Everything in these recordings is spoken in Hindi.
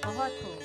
बहुत हो।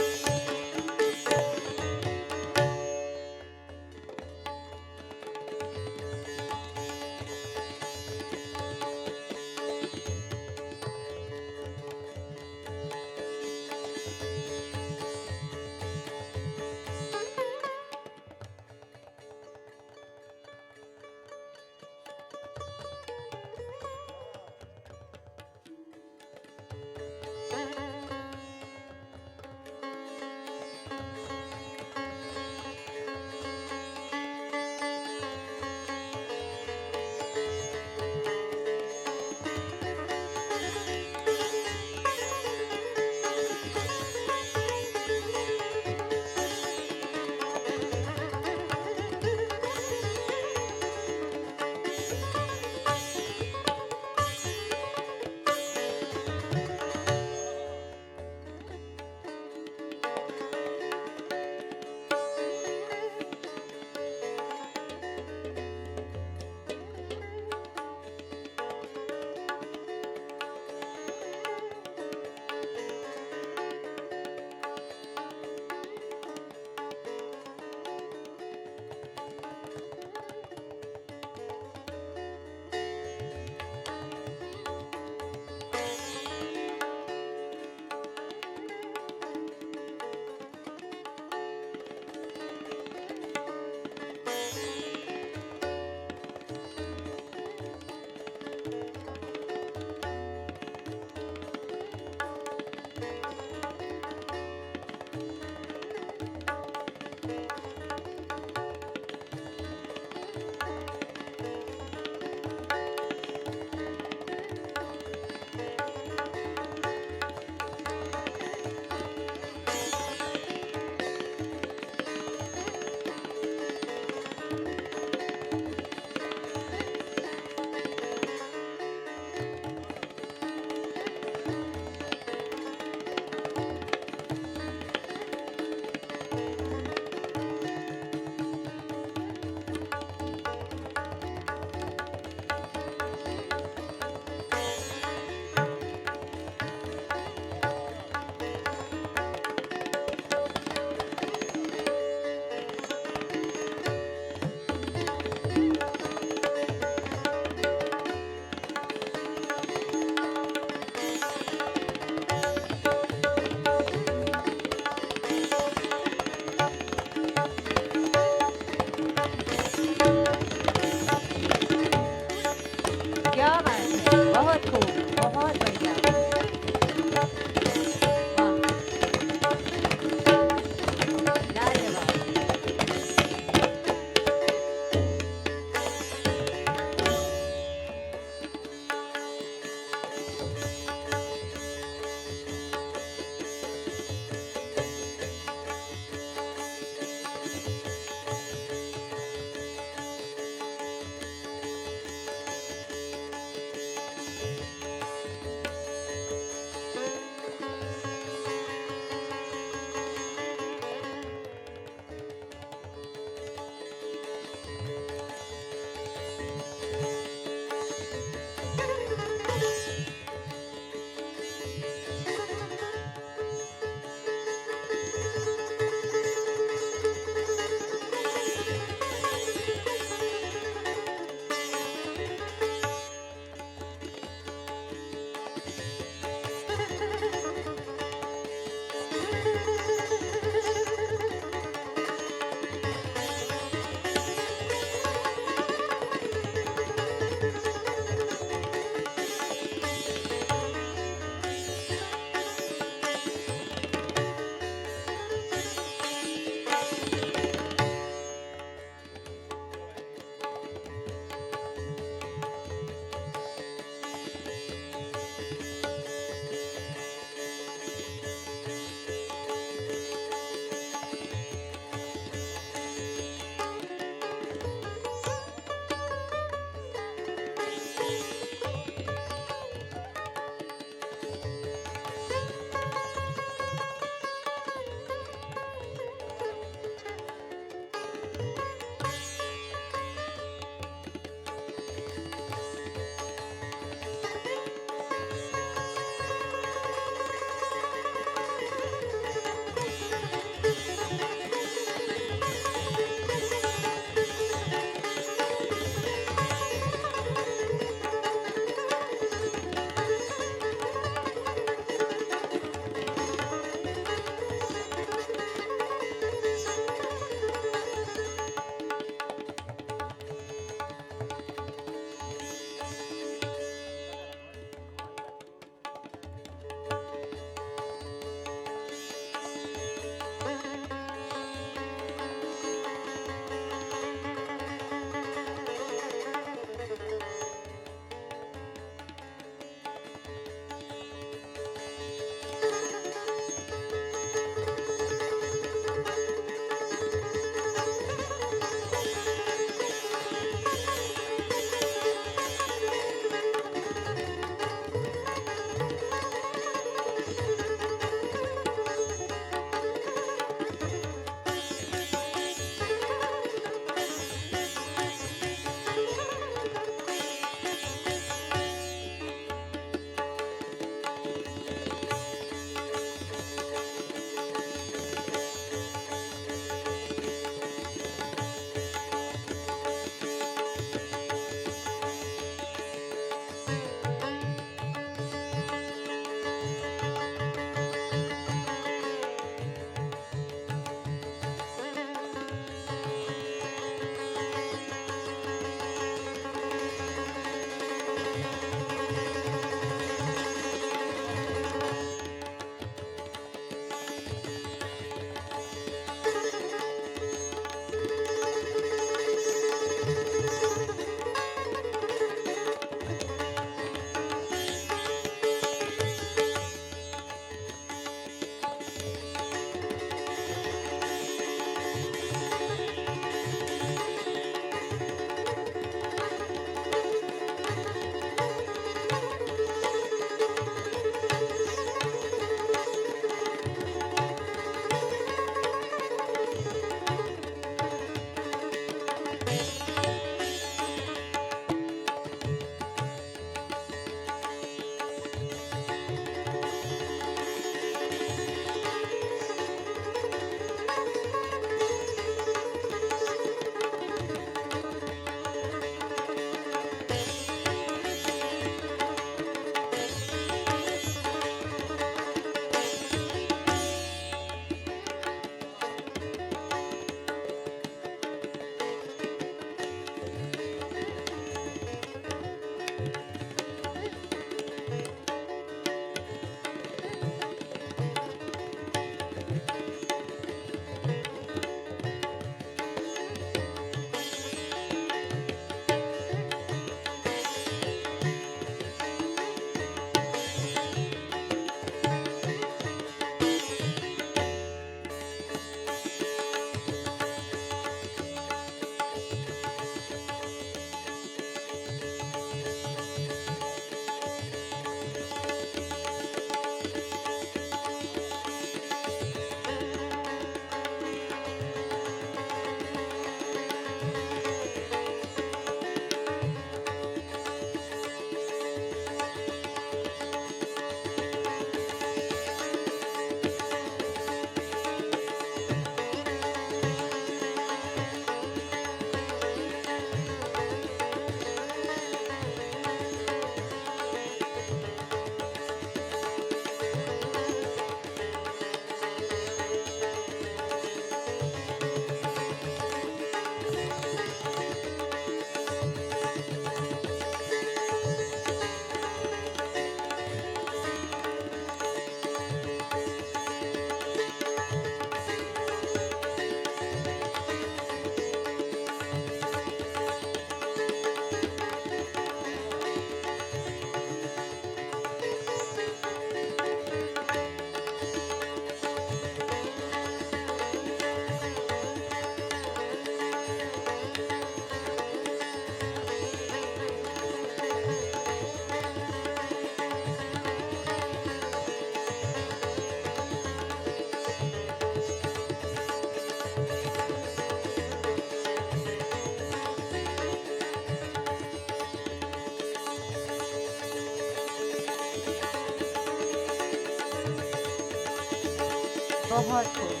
बहुत खूब,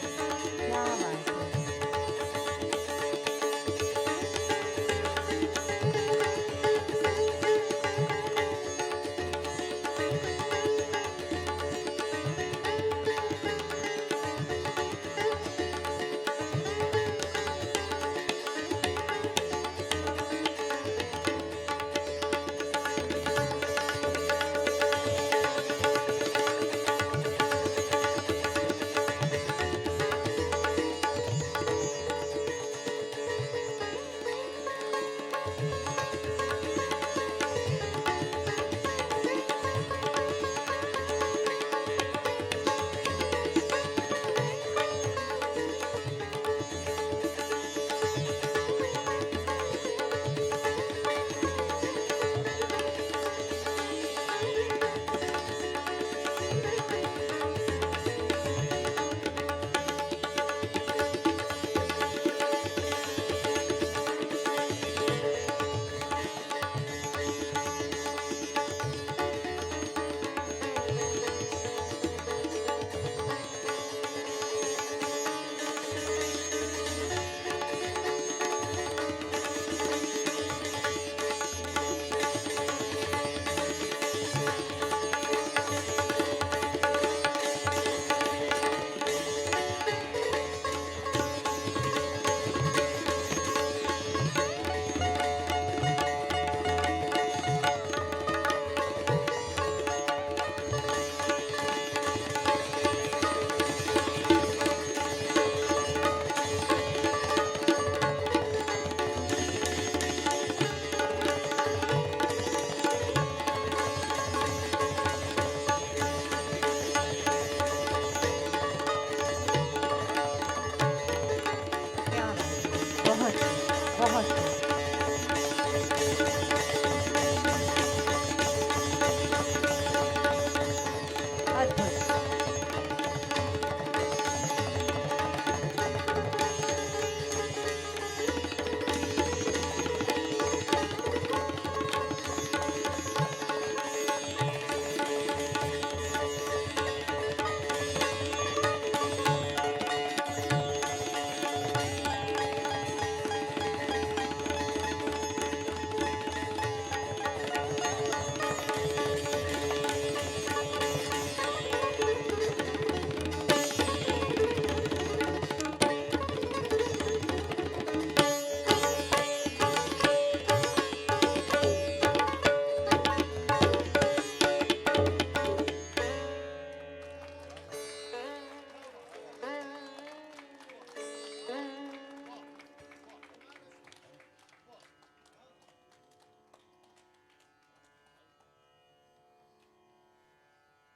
क्या बात है। क्या बात है, बहुत खूब, बहुत खूब। अद्भुत।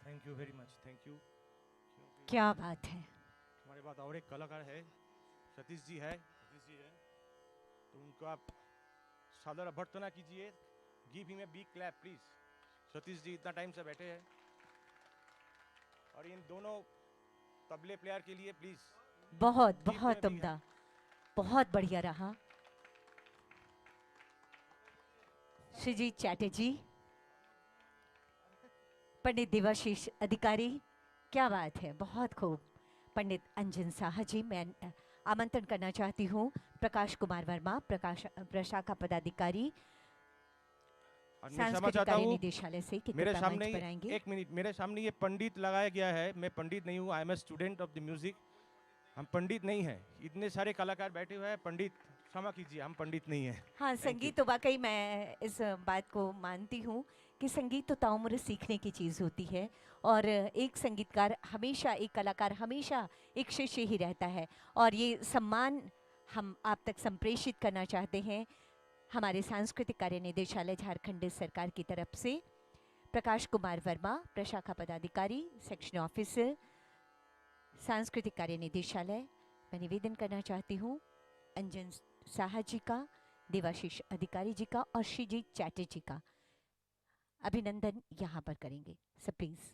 Thank you very much, thank you. क्योंकि क्या बात है। हमारे पास और एक कलाकार है, सतीश जी है, तो उनको आप सादर अभ्यर्थना कीजिए। Give him a big clap please. Satish ji इतना टाइम से बैठे हैं, और इन दोनों तबले प्लेयर के लिए प्लीज बहुत गिव देम ए बहुत बिग उम्दा, बहुत बढ़िया रहा। श्रीजीत चैटर्जी, पंडित देवाशीष अधिकारी, क्या बात है, बहुत खूब। पंडित अंजन साहा जी, मैं आमंत्रण करना चाहती हूँ प्रकाश कुमार वर्मा, प्रकाश प्रशाखा पदाधिकारी, और मैं क्षमा सांस्कृतिक चाहता कार्य हूँ, निदेशालय से कि मेरे कृपया मंच सामने पर आएंगे। एक मिनट, मेरे सामने ये पंडित लगाया गया है। मैं पंडित नहीं हूँ, I am a student of the music. हम पंडित नहीं हैं। इतने सारे कलाकार बैठे हुए हैं, पंडित क्षमा कीजिए, हम पंडित नहीं हैं। हाँ, थैंक यू। संगीत तो वाकई मैं इस बात को मानती हूँ कि संगीत तो ताउम्र सीखने की चीज़ होती है, और एक संगीतकार हमेशा, एक कलाकार हमेशा एक शिष्य ही रहता है। और ये सम्मान हम आप तक संप्रेषित करना चाहते हैं हमारे सांस्कृतिक कार्य निदेशालय झारखंड सरकार की तरफ से। प्रकाश कुमार वर्मा, प्रशाखा पदाधिकारी, सेक्शन ऑफिसर, सांस्कृतिक कार्य निदेशालय। मैं निवेदन करना चाहती हूँ अंजन साहा जी का, देवाशीष अधिकारी जी का और श्रीजीत चैटर्जी का अभिनंदन यहाँ पर करेंगे। So please.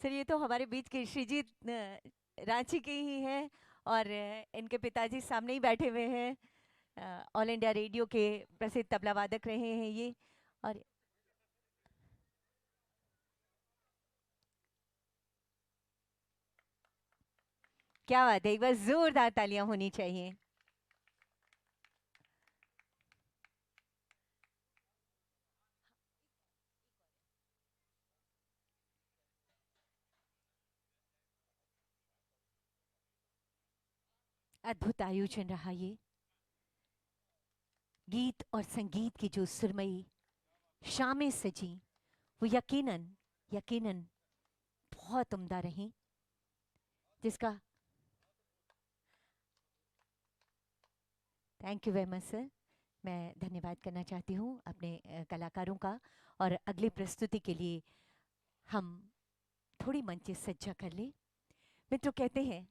सर ये तो हमारे बीच के श्रीजीत रांची के ही हैं और इनके पिताजी सामने ही बैठे हुए हैं। ऑल इंडिया रेडियो के प्रसिद्ध तबला वादक रहे हैं ये। और क्या बात है, एक बार जोरदार तालियां होनी चाहिए। अद्भुत आयोजन रहा ये। गीत और संगीत की जो सुरमई शामें सजी, वो यकीनन यकीनन बहुत उम्दा रही, जिसका thank you very much sir. मैं धन्यवाद करना चाहती हूँ अपने कलाकारों का। और अगली प्रस्तुति के लिए हम थोड़ी मंच सज्जा कर लें। मित्रों, कहते हैं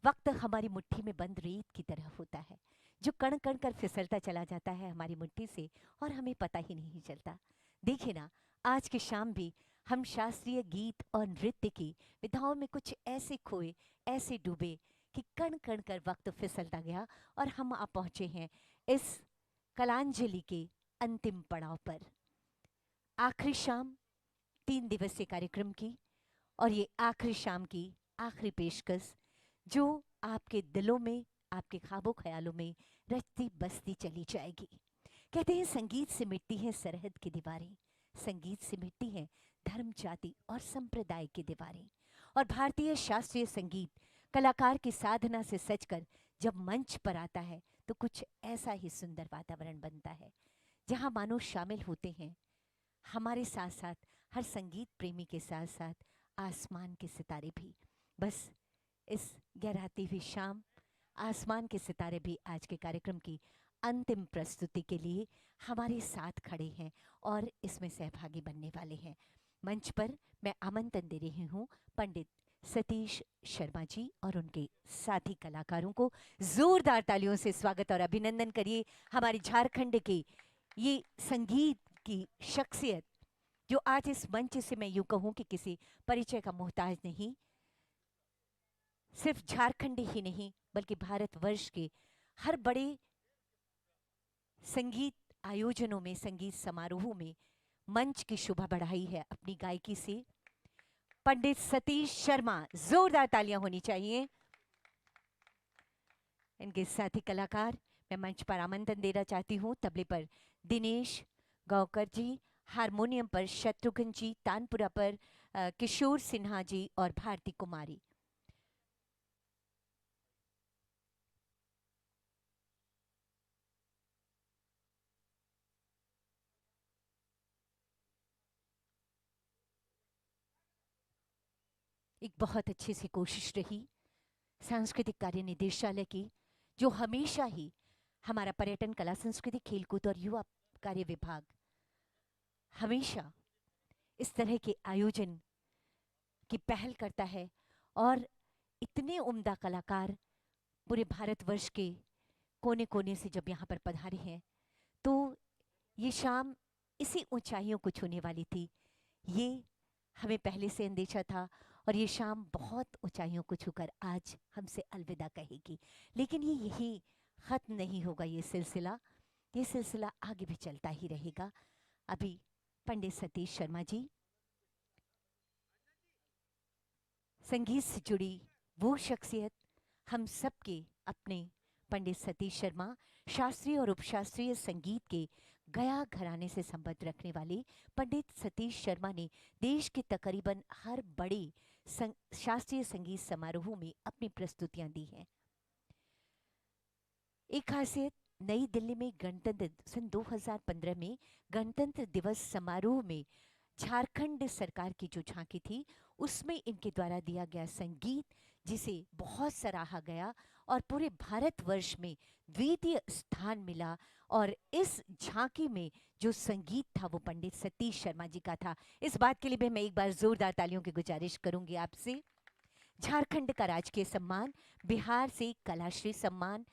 वक्त हमारी मुट्ठी में बंद रेत की तरह होता है, जो कण कण कर फिसलता चला जाता है हमारी मुट्ठी से और हमें पता ही नहीं चलता। देखिए ना, आज की शाम भी हम शास्त्रीय गीत और नृत्य की विधाओं में कुछ ऐसे खोए, ऐसे डूबे कि कण कण कर वक्त फिसलता गया और हम आ पहुंचे हैं इस कलांजलि के अंतिम पड़ाव पर। आखिरी शाम 3 दिवसीय कार्यक्रम की, और ये आखिरी शाम की आखिरी पेशकश जो आपके दिलों में, आपके ख्वाबों ख्यालों में रचती बसती चली जाएगी। कहते हैं संगीत से मिटती हैं सरहद की दीवारें, संगीत से मिटती हैं धर्म, जाति और संप्रदाय की दीवारें। और भारतीय शास्त्रीय संगीत कलाकार की साधना से सजकर जब मंच पर आता है तो कुछ ऐसा ही सुंदर वातावरण बनता है, जहाँ मानो शामिल होते हैं हमारे साथ साथ, हर संगीत प्रेमी के साथ साथ आसमान के सितारे भी। बस इस गहराती हुई शाम आसमान के सितारे भी आज के कार्यक्रम की अंतिम प्रस्तुति के लिए हमारे साथ खड़े हैं और इसमें सहभागी बनने वाले हैं। मंच पर मैं आमंत्रण दे रही हूँ पंडित सतीश शर्मा जी और उनके साथी कलाकारों को। जोरदार तालियों से स्वागत और अभिनंदन करिए हमारे झारखंड के ये संगीत की शख्सियत, जो आज इस मंच से मैं यूं कहूं कि किसी परिचय का मोहताज नहीं, सिर्फ झारखंड ही नहीं बल्कि भारतवर्ष के हर बड़े संगीत आयोजनों में, संगीत समारोहों में मंच की शोभा बढ़ाई है अपनी गायकी से। पंडित सतीश शर्मा, जोरदार तालियां होनी चाहिए। इनके साथी कलाकार मैं मंच पर आमंत्रण देना चाहती हूँ। तबले पर दिनेश गौकर जी, हारमोनियम पर शत्रुघ्न जी, तानपुरा पर किशोर सिन्हा जी और भारती कुमारी। एक बहुत अच्छी सी कोशिश रही सांस्कृतिक कार्य निदेशालय की, जो हमेशा ही हमारा पर्यटन, कला, संस्कृति, खेलकूद और युवा कार्य विभाग हमेशा इस तरह के आयोजन की पहल करता है। और इतने उम्दा कलाकार पूरे भारतवर्ष के कोने कोने से जब यहाँ पर पधारे हैं तो ये शाम इसी ऊंचाइयों को छूने वाली थी, ये हमें पहले से अंदेशा था। और ये शाम बहुत ऊंचाइयों को छूकर आज हमसे अलविदा कहेगी। लेकिन ये यही ख़त्म नहीं होगा, ये सिलसिला आगे भी चलता ही रहेगा। अभी पंडित सतीश शर्मा जी संगीत से जुड़ी वो शख्सियत, हम सबके अपने पंडित सतीश शर्मा, शास्त्रीय और उपशास्त्रीय संगीत के गया घराने से संबंध रखने वाले पंडित सतीश शर्मा ने देश के तकरीबन हर बड़े शास्त्रीय संगीत समारोह में अपनी प्रस्तुतियां दी हैं। एक खासियत, नई दिल्ली में गणतंत्र सन 2015 में गणतंत्र दिवस समारोह में झारखंड सरकार की जो झांकी थी उसमें इनके द्वारा दिया गया संगीत, जिसे बहुत सराहा गया और पूरे भारतवर्ष में द्वितीय स्थान मिला। और इस झांकी में जो संगीत था वो पंडित सतीश शर्मा जी का था। इस बात के लिए भी मैं एक बार जोरदार तालियों की गुजारिश करूंगी आपसे। झारखंड का राजकीय सम्मान, बिहार से कलाश्री सम्मान,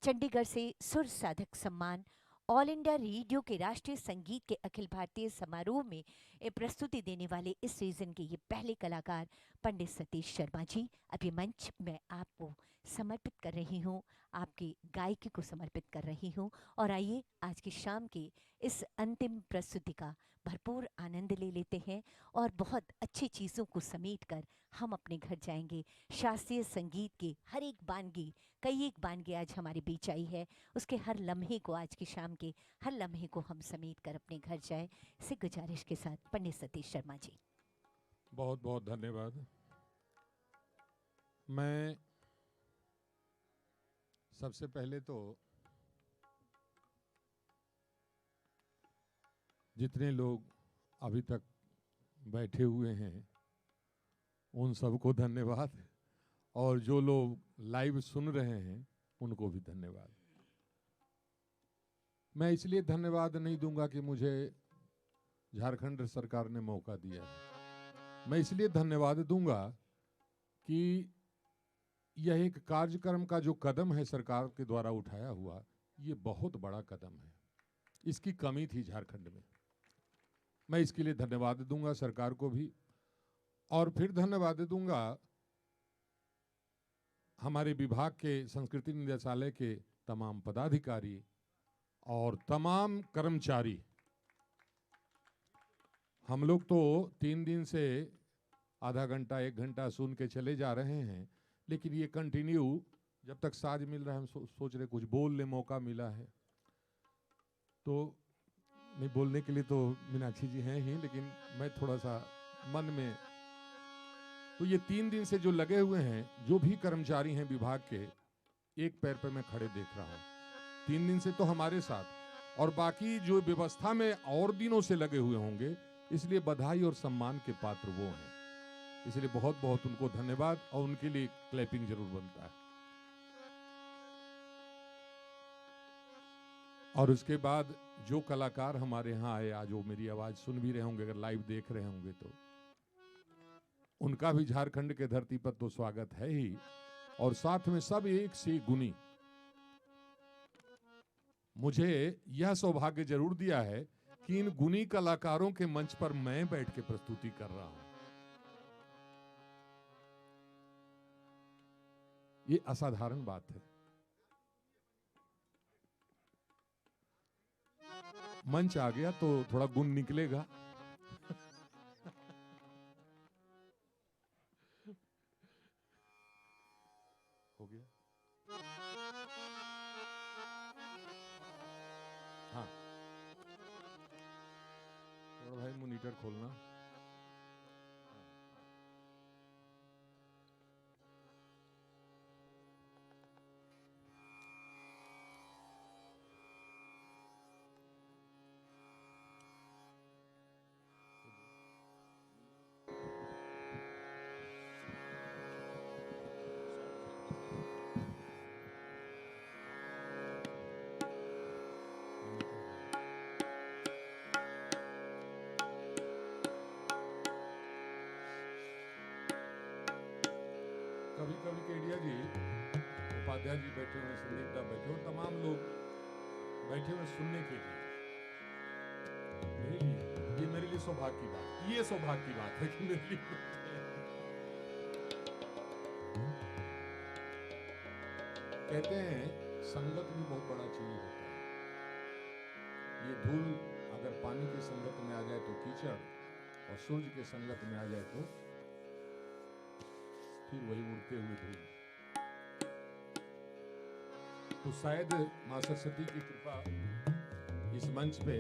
चंडीगढ़ से सुर साधक सम्मान, ऑल इंडिया रेडियो के राष्ट्रीय संगीत के अखिल भारतीय समारोह में प्रस्तुति देने वाले इस सीजन के ये पहले कलाकार पंडित सतीश शर्मा जी, अब ये मंच मैं आपको समर्पित कर रही हूँ, आपकी गायकी को समर्पित कर रही हूँ। और आइए आज की शाम की इस अंतिम प्रस्तुति का भरपूर आनंद ले लेते हैं और बहुत अच्छी चीज़ों को समेट कर हम अपने घर जाएंगे। शास्त्रीय संगीत की हर एक बानगी, कई एक बानगी आज हमारे बीच आई है, उसके हर लम्हे को, आज की शाम के हर लम्हे को हम समेट कर अपने घर जाएं। इसी गुजारिश के साथ पंडित सतीश शर्मा जी। बहुत बहुत धन्यवाद। मैं सबसे पहले तो जितने लोग अभी तक बैठे हुए हैं उन सबको धन्यवाद, और जो लोग लाइव सुन रहे हैं उनको भी धन्यवाद। मैं इसलिए धन्यवाद नहीं दूंगा कि मुझे झारखंड सरकार ने मौका दिया है, मैं इसलिए धन्यवाद दूंगा कि यह एक कार्यक्रम का जो कदम है सरकार के द्वारा उठाया हुआ, ये बहुत बड़ा कदम है। इसकी कमी थी झारखंड में। मैं इसके लिए धन्यवाद दूंगा सरकार को भी, और फिर धन्यवाद दूंगा हमारे विभाग के संस्कृति निदेशालय के तमाम पदाधिकारी और तमाम कर्मचारी। हम लोग तो 3 दिन से आधा घंटा 1 घंटा सुन के चले जा रहे हैं, लेकिन ये कंटिन्यू जब तक साज मिल रहा है, हम सोच रहे कुछ बोलने मौका मिला है तो नहीं, बोलने के लिए तो मीनाक्षी जी हैं ही, लेकिन मैं थोड़ा सा मन में, तो ये 3 दिन से जो लगे हुए हैं, जो भी कर्मचारी हैं विभाग के, एक पैर पे मैं खड़े देख रहा हूँ 3 दिन से तो हमारे साथ, और बाकी जो व्यवस्था में और दिनों से लगे हुए होंगे, इसलिए बधाई और सम्मान के पात्र वो हैं। इसलिए बहुत बहुत उनको धन्यवाद, और उनके लिए क्लैपिंग जरूर बनता है। और उसके बाद जो कलाकार हमारे यहाँ आए, आज वो मेरी आवाज सुन भी रहे होंगे, अगर लाइव देख रहे होंगे तो उनका भी झारखंड के धरती पर तो स्वागत है ही, और साथ में सब एक से गुनी। मुझे यह सौभाग्य जरूर दिया है कि इन गुनी कलाकारों के मंच पर मैं बैठ के प्रस्तुति कर रहा हूं। ये असाधारण बात है। मंच आ गया तो थोड़ा गुण निकलेगा। हो गया। हाँ, थोड़ा भाई मॉनिटर खोलना। कभी कभी केडिया जी, उपाध्याय जी बैठे हुए, संदीप दा बैठे हुए, तमाम लोग बैठे हुए सुनने के लिए, मेरे लिए ये मेरे लिए सौभाग्य की बात, ये सौभाग्य की बात है कि मेरे लिए कहते हैं संगत भी बहुत बड़ा चीज होता है। ये धूल अगर पानी के संगत में आ जाए तो कीचड़, और सूर्य के संगत में आ जाए तो फिर वही उड़ते हुए धूल। तो शायद मां सरस्वती की कृपा इस मंच पे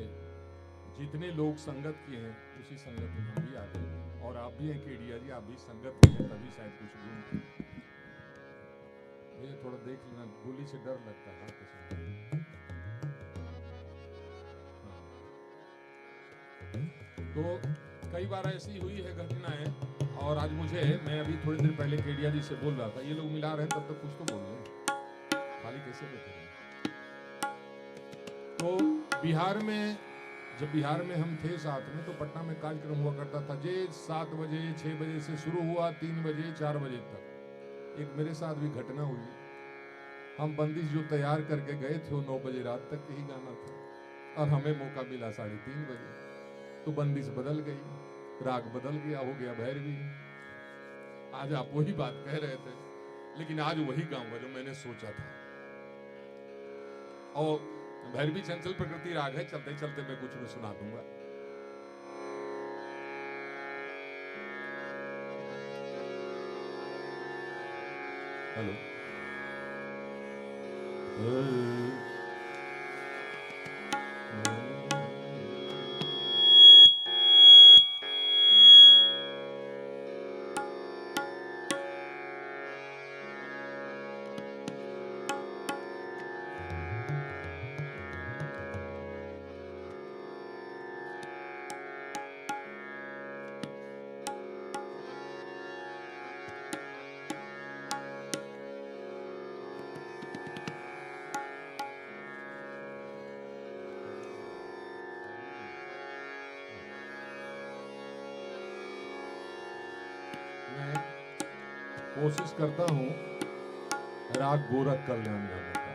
जितने लोग संगत किए हैं, उसी संगत में हम भी आ गए, और आप भी हैं केडिया जी, आप भी संगत में हैं, तभी शायद कुछ गुण। ये थोड़ा देख लेना, गोली से डर लगता है तो कई बार ऐसी हुई है घटनाएं। और आज मैं अभी थोड़ी देर पहले केडिया जी से बोल रहा था, ये लोग मिला रहे हैं तब तक कुछ तो बोल रहे हैं, खाली कैसे बैठे हैं। तो बिहार में, जब बिहार में हम थे साथ में, तो पटना में कार्यक्रम हुआ करता था, जे 7 बजे 6 बजे से शुरू हुआ, 3 बजे 4 बजे तक। एक मेरे साथ भी घटना हुई। हम बंदिश जो तैयार करके गए थे, वो 9 बजे रात तक ही गाना था, और हमें मौका मिला 3:30 बजे। तो बंदिश बदल गई, राग बदल गया, हो गया भैरवी। आज आप वही बात कह रहे थे, लेकिन आज वही गाऊंगा जो मैंने सोचा था। और भैरवी चंचल प्रकृति राग है, चलते चलते मैं कुछ में सुना दूंगा। हेलो। मैं कोशिश करता हूं राग गोरख कल्याण गाने का।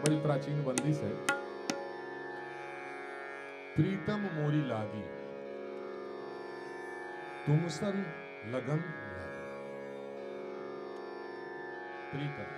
बड़ी प्राचीन बंदिश है। प्रीतम मोरी लागी तुम सन लगन लागी। प्रीतम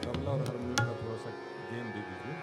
तबला और हारमोनियम का थोड़ा सा गेम दे दीजिए।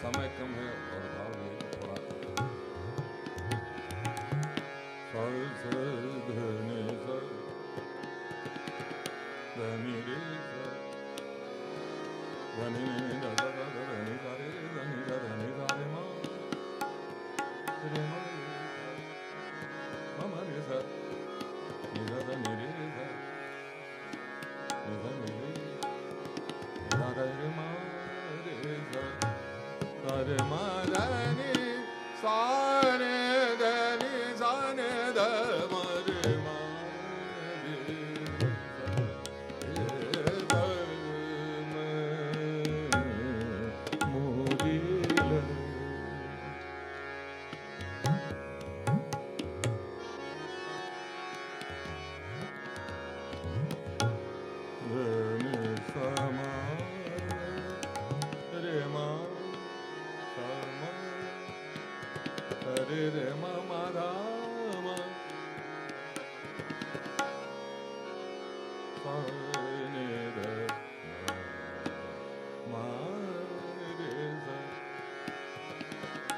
समय कम है और भाव है थोड़ा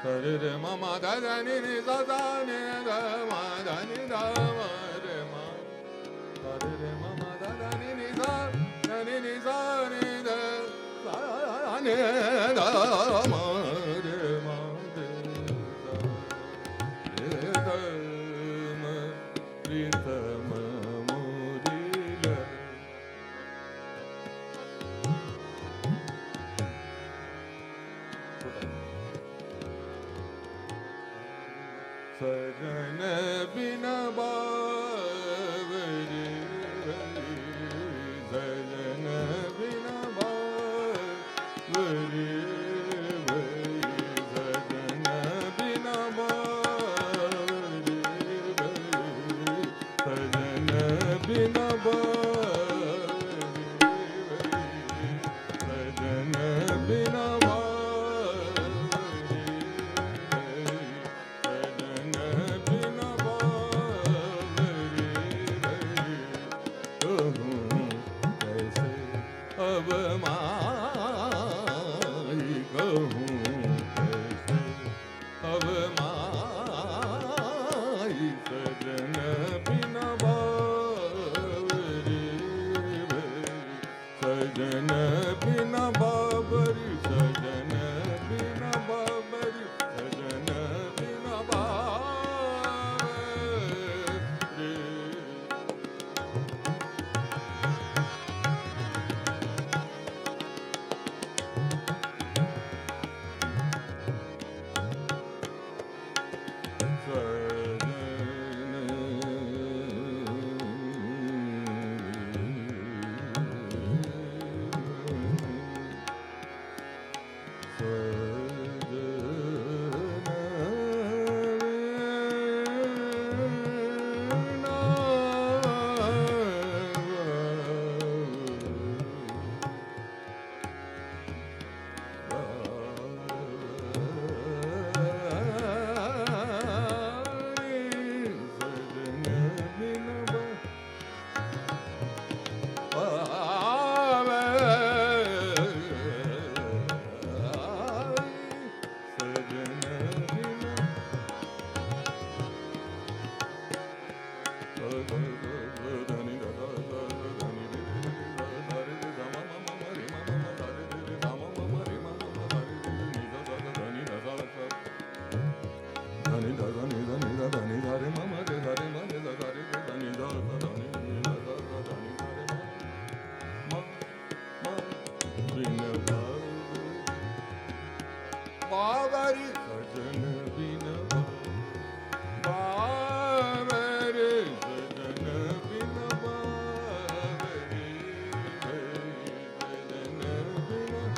Re re ma ma da da ni ni sa sa ni da ma da ni da ma re ma da re re ma ma da da ni ni sa da ni ni sa ni da sa ni da ma re ma re sa re da ma re sa ma mo re la सजन बिना बावरी सजन बिना बावरी सजन बिना बावरी सजन बिना बावरी सजन बिना सजन बिना बाबरी सजन बिना बाबरी सजन बिना बाबरी बाबरी सजन बिना बाबरी सजन बिना बाबरी सजन बिना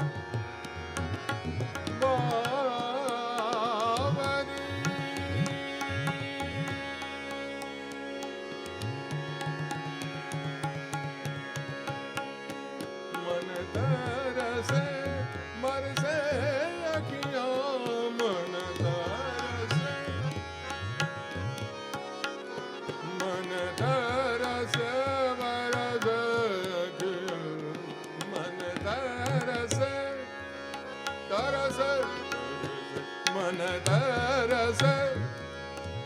तरस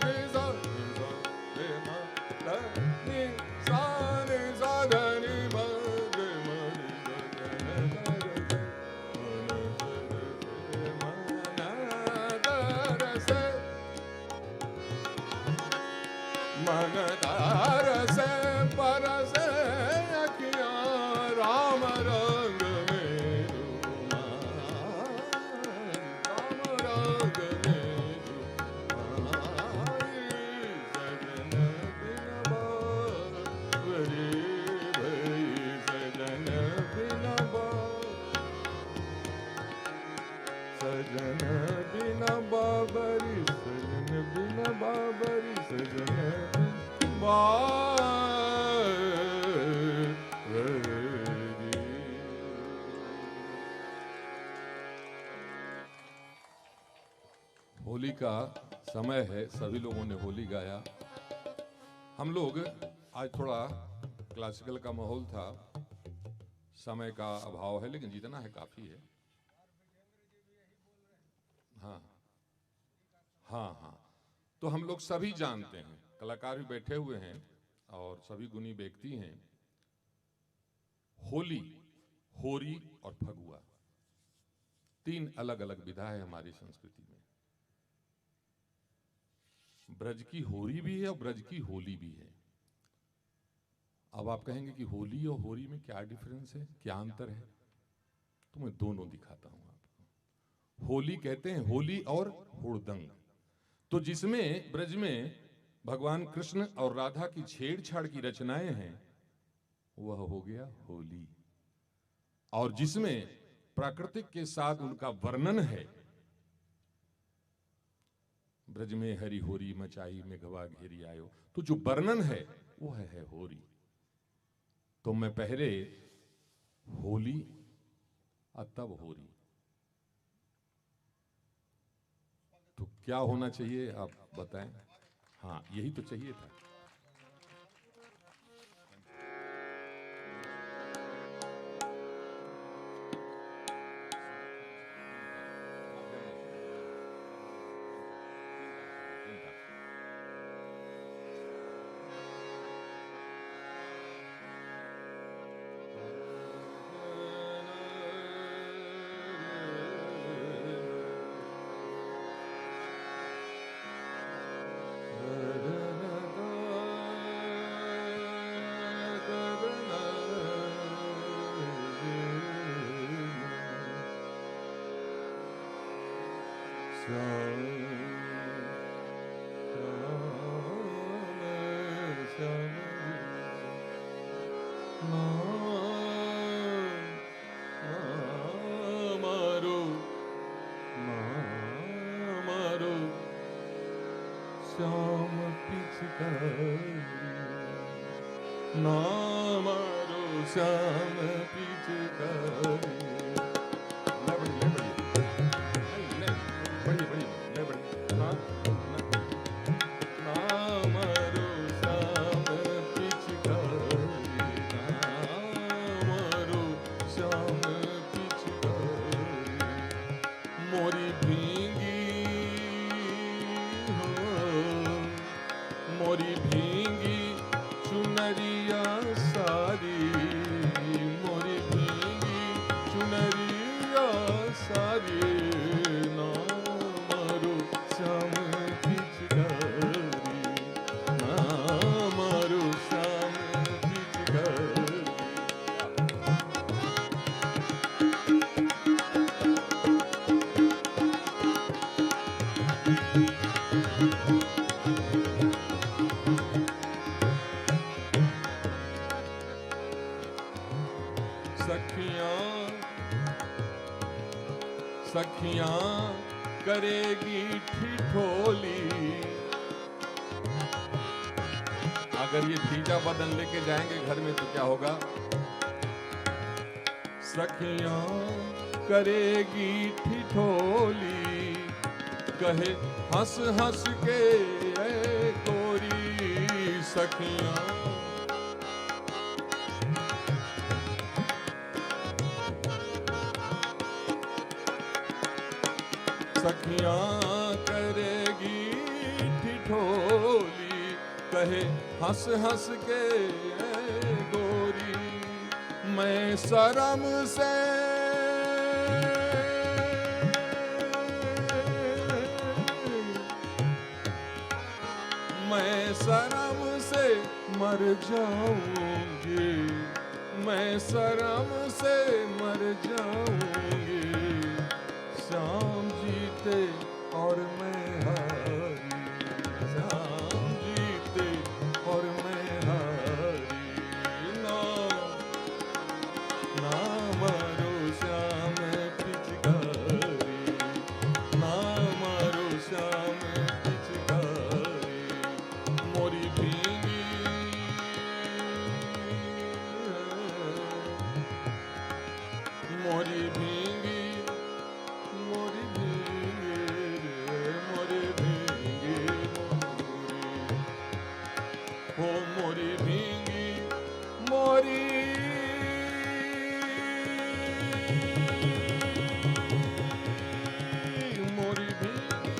नि सा रे म ध नि सा नि सा ध नि म ग म नि ध न तरस मन तारस परस अखियाँ राम रंग में राम रंग में सजन बिन बावरी भई सजन बिन सजन बिन बाबरी सजन बिन बाबरी सजन होली का समय है, सभी लोगों ने होली गाया। हम लोग आज थोड़ा क्लासिकल का माहौल था, समय का अभाव है, लेकिन जितना है काफी है। हाँ हाँ हाँ, तो हम लोग सभी जानते हैं, कलाकार भी बैठे हुए हैं और सभी गुणी व्यक्ति हैं। होली, होरी और फगुआ, तीन अलग अलग विधा है हमारी संस्कृति में। ब्रज की होरी भी है और ब्रज की होली भी है। अब आप कहेंगे कि होली और होरी में क्या डिफरेंस है, क्या अंतर है, तो मैं दोनों दिखाता हूं आपको। होली कहते हैं होली और हुड़दंग, तो जिसमें ब्रज में भगवान कृष्ण और राधा की छेड़छाड़ की रचनाएं हैं वह हो गया होली, और जिसमें प्राकृतिक के साथ उनका वर्णन है, ब्रज में हरि होरी मचाई मेघवा घेरी आयो, तो जो वर्णन है वो है होरी। तो मैं पहले होली और तब होरी, तो क्या होना चाहिए आप बताएं। हाँ, यही तो चाहिए था। श्याम पिचकारी नामारो श्याम पिचकारी। मोरी भींगी चुनरिया सारी, मोरी भींगी चुनरिया सारी, नामारो श्याम पिचकारी, नामारो श्याम पिचकारी। सखियां करेगी ठिठोली, अगर ये भीजा बदन लेके जाएंगे घर में तो क्या होगा। सखियां करेगी ठिठोली, कहे हंस हंस के ऐ गोरी। सखियां सखियां करेगी ठिठोली, कहे हंस हंस के ऐ गोरी, मैं शर्म से मैं शर्म से मर जाऊंगी, मैं शर्म से मर जाऊंगी, श्याम जीते और मैं हारी, श्याम जीते और मैं हारी, ना ना मारो श्याम पिचकारी, ना मारो श्याम पिचकारी, मोरी भीगी मोरी भीगी मोरी भीगी रे मोरी भीगी मोरी, हो मोरी भीगी मोरी मोरी भीगी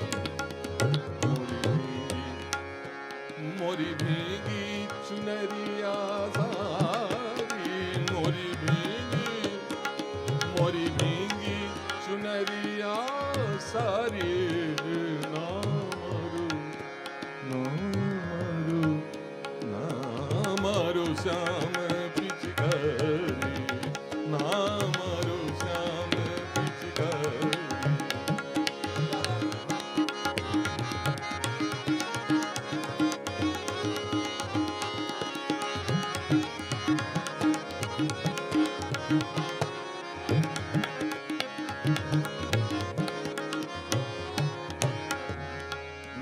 मोरी भीगी चुनरिया सारी, मोरी भीगी चुनरिया सारी, ना मारू ना मारू ना मारू श्याम पिचकारी, ना मारू श्याम पिचकारी।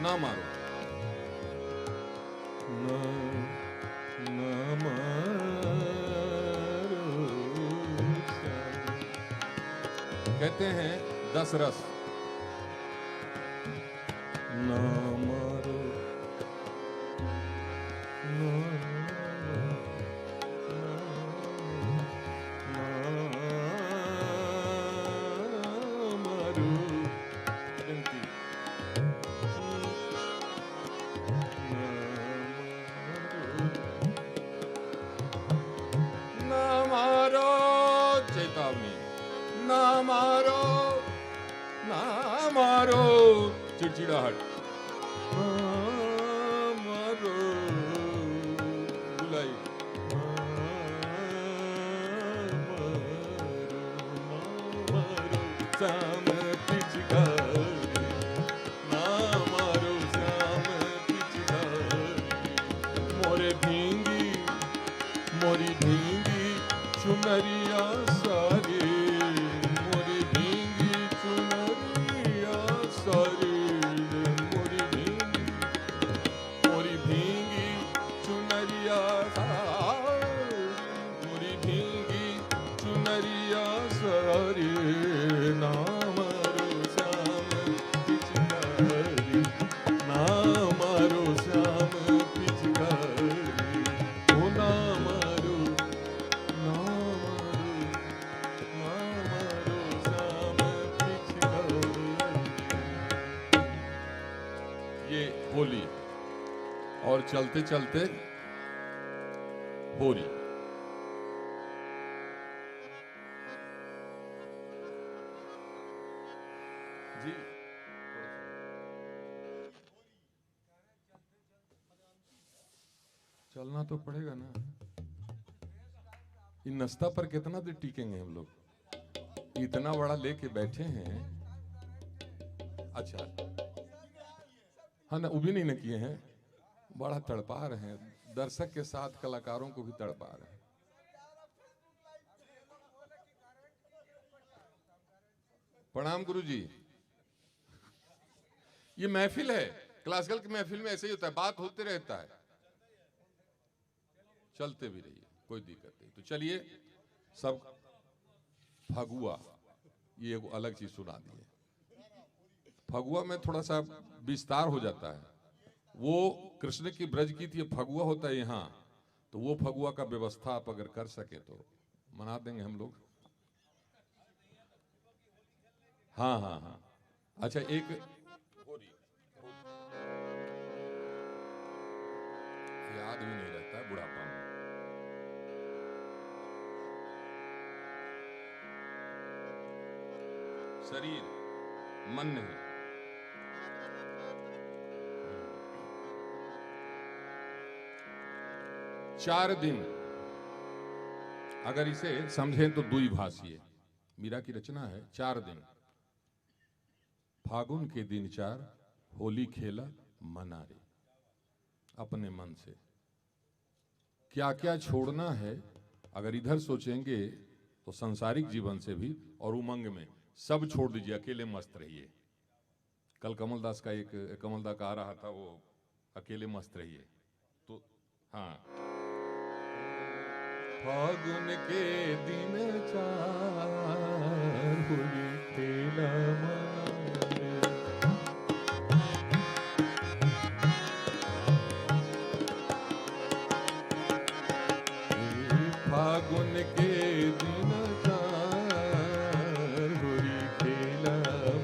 ना मारो ना ना मारो श्याम। कहते हैं 10 रस, ना मारो ना मारो विनती, ना मारो चेतावनी, ना मारो ना मारो चिड़चिड़ाहट, ना मारो बुलाई, ना मारो श्याम पिचकारी, ना मारो श्याम पिचकारी, मोरी भीगी चुनरिया सारी, मोरी भीगी चुनरिया सारी, मोरी भीगी चुनरिया सारी, मोरी भीगी चुनरिया सारी, ना मारो श्याम पिचकारी, ना मारो श्याम पिचकारी, ओ ना मारो ना मारो श्याम पिचकारी। ये होली और चलते चलते होली। जी चलना तो पड़ेगा ना, इन नाश्ता पर कितना देर टिकेंगे हम लोग, इतना बड़ा लेके बैठे हैं। अच्छा हाँ ना, वो भी नहीं ना किए हैं, बड़ा तड़पा रहे हैं, दर्शक के साथ कलाकारों को भी तड़पा रहे हैं। प्रणाम गुरु जी। ये महफिल है, क्लासिकल की महफिल में ऐसे ही होता है, बात होते रहता है, चलते भी रहिए, कोई दिक्कत नहीं। तो चलिए सब फगुआ, ये एक अलग चीज सुना दिए। फगुआ में थोड़ा सा विस्तार हो जाता है, वो कृष्ण की ब्रज की थी, फगुआ होता है यहाँ, तो वो फगुआ का व्यवस्था आप अगर कर सके तो मना देंगे हम लोग। हाँ हाँ हाँ अच्छा एक याद भी नहीं रहता है बुढ़ापा में। शरीर मन नहीं। 4 दिन अगर इसे समझें तो द्विभाषीय मीरा की रचना है। 4 दिन फागुन के दिन 4 होली खेला मना रे। अपने मन से क्या क्या छोड़ना है अगर इधर सोचेंगे तो सांसारिक जीवन से भी और उमंग में सब छोड़ दीजिए, अकेले मस्त रहिए। कल कमलदास का एक कमलदा का आ रहा था वो अकेले मस्त रहिए। तो हाँ, फागुन के दिन 4 होली खेला मना रे। फागुन के दिन 4 होली खेला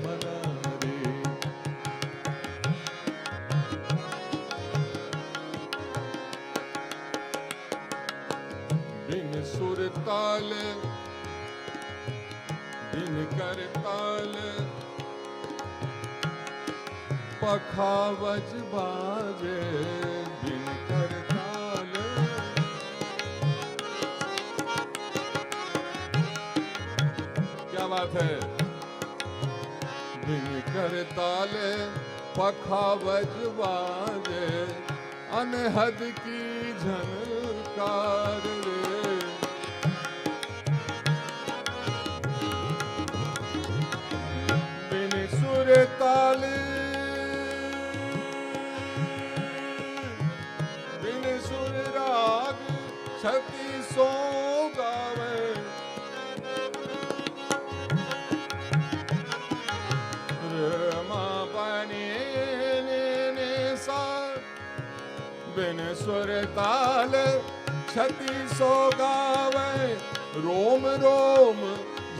मना रे। बिन सुर ताल बिन कर ताल पखावज बाजे। बिन कर ताल क्या बात है। बिन कर ताल पखावज बाजे अनहद की झनकार रे। बिन सुर ताल बिन सुर राग छति सो गावे। रमा बने ने सा बिन सुर ताल छति सो गावे। रोम रोम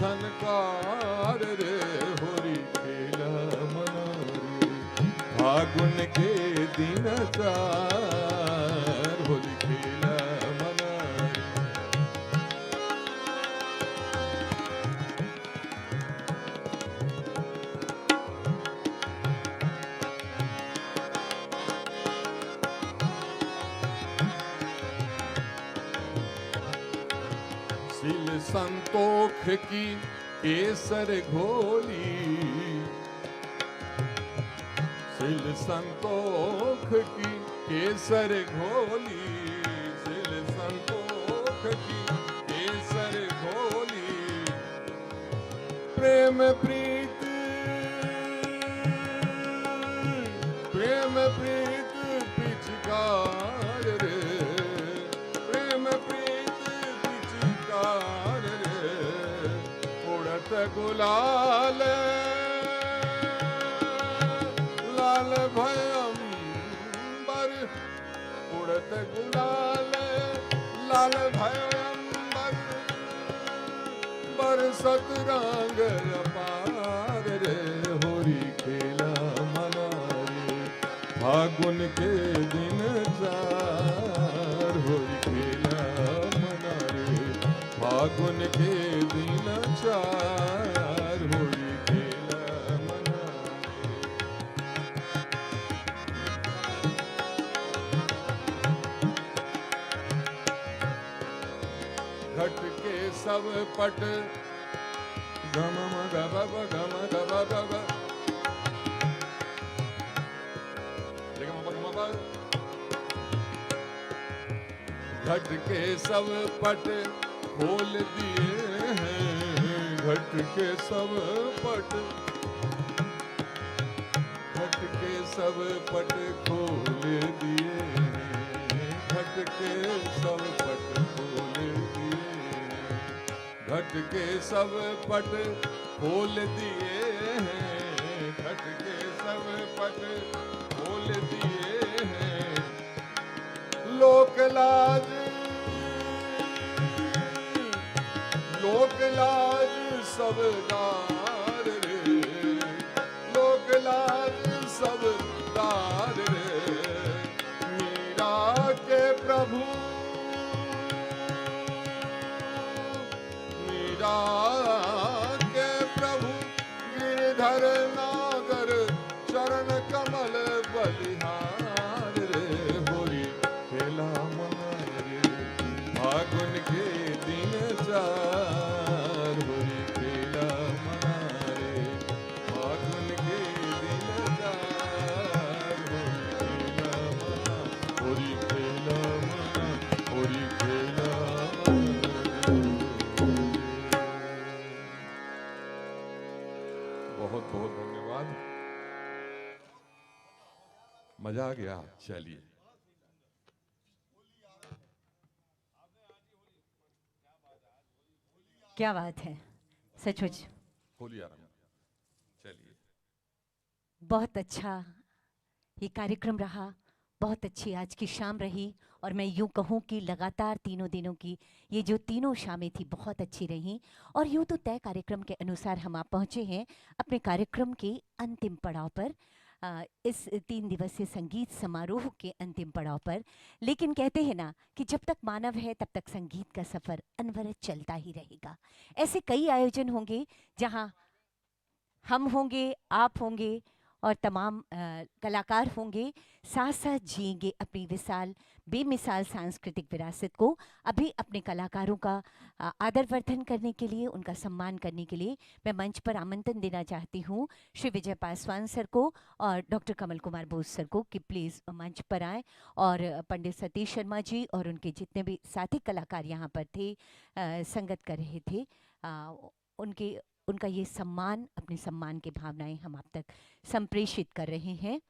झनकार रे होरी खेला मना रे। फागुन के दिन 4 होली खेला मना रे। सिल संतोख की केसर घोली। सिल संतोख की केसर घोली। सिल संतोख की केसर घोली। प्रेम प्रीत प्रेम प्रीत पिचकार रे। प्रेम प्रीत पिचकार रे। उड़त गुलाल लाल भयंबर। उड़त गुलाल लाल भयंबर। बरसत रंग अपार रे होरी खेला मना रे। फागुन के दिन 4 होली खेला मना रे। फागुन के दिन 4 होली खेला मना रे। घट के सब पट गम गब गम गब गब। घट के सब पट खोल दिए हैं। घट के सब पट घट के सब पट खोल दिए हैं। घट के सब पट खोल दिए। घट के सब पट खोल दिए हैं। घट के सब पट खोल दिए हैं। लोक लाज लोक लाज सब गार रे। लाल सब तार रे, मीरा के प्रभु, मीरा के प्रभु गिरधर नागर चरण कमल बलिहार रे, होरी खेला मनाए रे फागुन के दिन चार, होरी खेला मनाए फागुन के दिन चार, होरी खेला मना, होरी खेला मना। बहुत बहुत धन्यवाद, मजा आ गया। चलिए, क्या बात है, सचमुच होली आरंभ। चलिए, बहुत अच्छा ये कार्यक्रम रहा, बहुत अच्छी आज की शाम रही। और मैं यूँ कहूँ कि लगातार तीनों दिनों की ये जो तीनों शामें थी बहुत अच्छी रहीं। और यूँ तो तय कार्यक्रम के अनुसार हम आप पहुँचे हैं अपने कार्यक्रम के अंतिम पड़ाव पर, इस 3 दिवसीय संगीत समारोह के अंतिम पड़ाव पर। लेकिन कहते हैं ना कि जब तक मानव है तब तक संगीत का सफ़र अनवरत चलता ही रहेगा। ऐसे कई आयोजन होंगे जहाँ हम होंगे, आप होंगे और तमाम कलाकार होंगे, साथ साथ जिएंगे अपनी विशाल बेमिसाल सांस्कृतिक विरासत को। अभी अपने कलाकारों का आदरवर्धन करने के लिए, उनका सम्मान करने के लिए मैं मंच पर आमंत्रण देना चाहती हूँ श्री विजय पासवान सर को और डॉक्टर कमल कुमार बोस सर को कि प्लीज़ मंच पर आएँ। और पंडित सतीश शर्मा जी और उनके जितने भी साथी कलाकार यहाँ पर थे, संगत कर रहे थे, उनका ये सम्मान, अपने सम्मान की भावनाएं हम आप तक संप्रेषित कर रहे हैं।